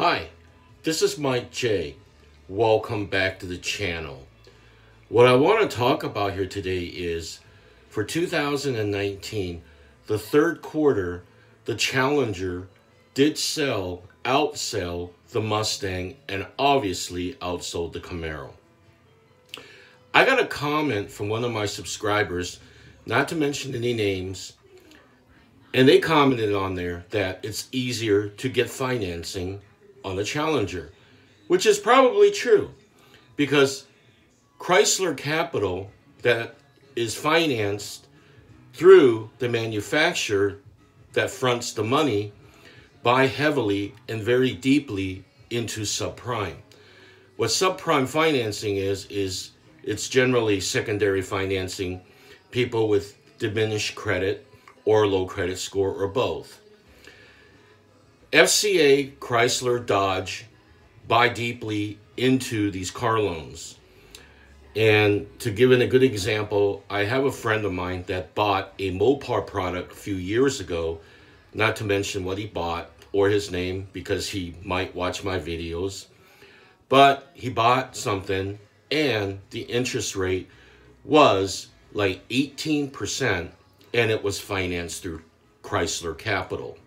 Hi, this is Mike J. Welcome back to the channel. What I want to talk about here today is for 2019, the third quarter, the Challenger did outsell the Mustang, and obviously outsold the Camaro. I got a comment from one of my subscribers, not to mention any names, and they commented on there that it's easier to get financing on the Challenger, which is probably true because Chrysler Capital that is financed through the manufacturer that fronts the money buy heavily and very deeply into subprime. What subprime financing is it's generally secondary financing, people with diminished credit or low credit score or both. FCA, Chrysler, Dodge buy deeply into these car loans. And to give it a good example, I have a friend of mine that bought a Mopar product a few years ago, not to mention what he bought or his name because he might watch my videos. But he bought something and the interest rate was like 18% and it was financed through Chrysler Capital.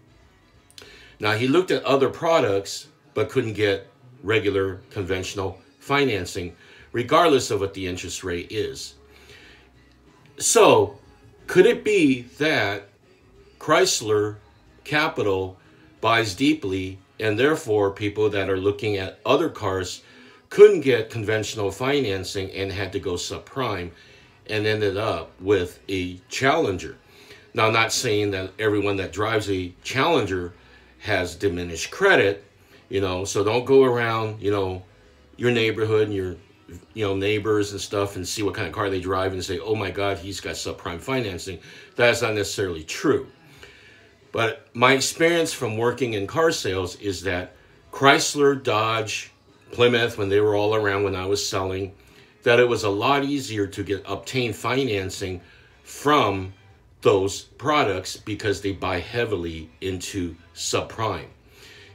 Now he looked at other products but couldn't get regular conventional financing regardless of what the interest rate is. So could it be that Chrysler Capital buys deeply and therefore people that are looking at other cars couldn't get conventional financing and had to go subprime and ended up with a Challenger? Now, I'm not saying that everyone that drives a Challenger has diminished credit, so don't go around, your neighborhood and your, neighbors and stuff and see what kind of car they drive and say, oh my God, he's got subprime financing. That's not necessarily true. But my experience from working in car sales is that Chrysler, Dodge, Plymouth, when they were all around when I was selling, that it was a lot easier to obtain financing from those products because they buy heavily into subprime.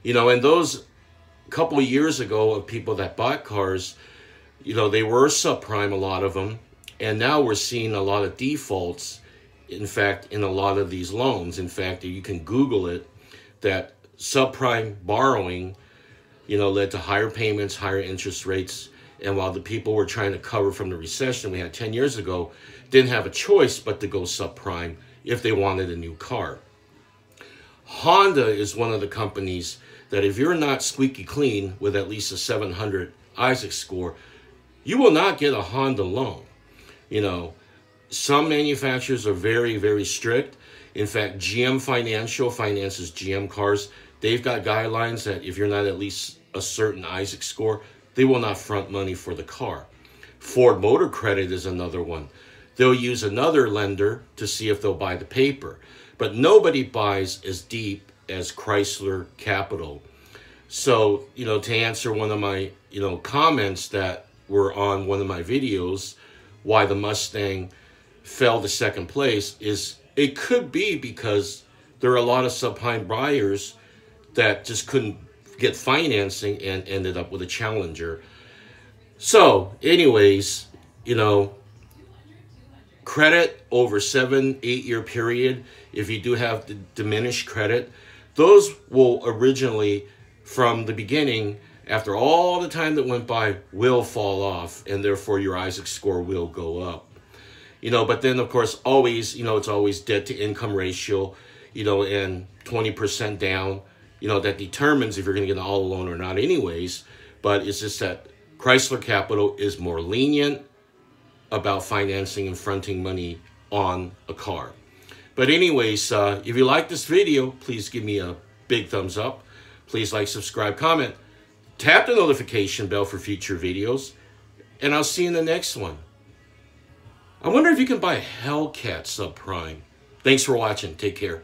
And those couple of years ago of people that bought cars, they were subprime, a lot of them, and now we're seeing a lot of defaults, in fact, in a lot of these loans. In fact, you can Google it, that subprime borrowing, led to higher payments, higher interest rates. And while the people were trying to cover from the recession we had 10 years ago, didn't have a choice but to go subprime if they wanted a new car. Honda is one of the companies that if you're not squeaky clean with at least a 700 Isaac score, you will not get a Honda loan. Some manufacturers are very, very strict. In fact, GM Financial finances GM cars. They've got guidelines that if you're not at least a certain Isaac score, they will not front money for the car. Ford Motor Credit is another one. They'll use another lender to see if they'll buy the paper. But nobody buys as deep as Chrysler Capital. So, to answer one of my, comments that were on one of my videos, why the Mustang fell to second place, is it could be because there are a lot of subprime buyers that just couldn't get financing and ended up with a Challenger. So anyways, credit over 7-8 year period, if you do have the diminished credit, those will originally from the beginning, after all the time that went by, will fall off, and therefore your Isaac score will go up. But then of course always, it's always debt to income ratio, and 20% down, that determines if you're going to get an auto loan or not anyways. But it's just that Chrysler Capital is more lenient about financing and fronting money on a car. But anyways, if you like this video, please give me a big thumbs up. Please like, subscribe, comment. Tap the notification bell for future videos. And I'll see you in the next one. I wonder if you can buy a Hellcat subprime. Thanks for watching. Take care.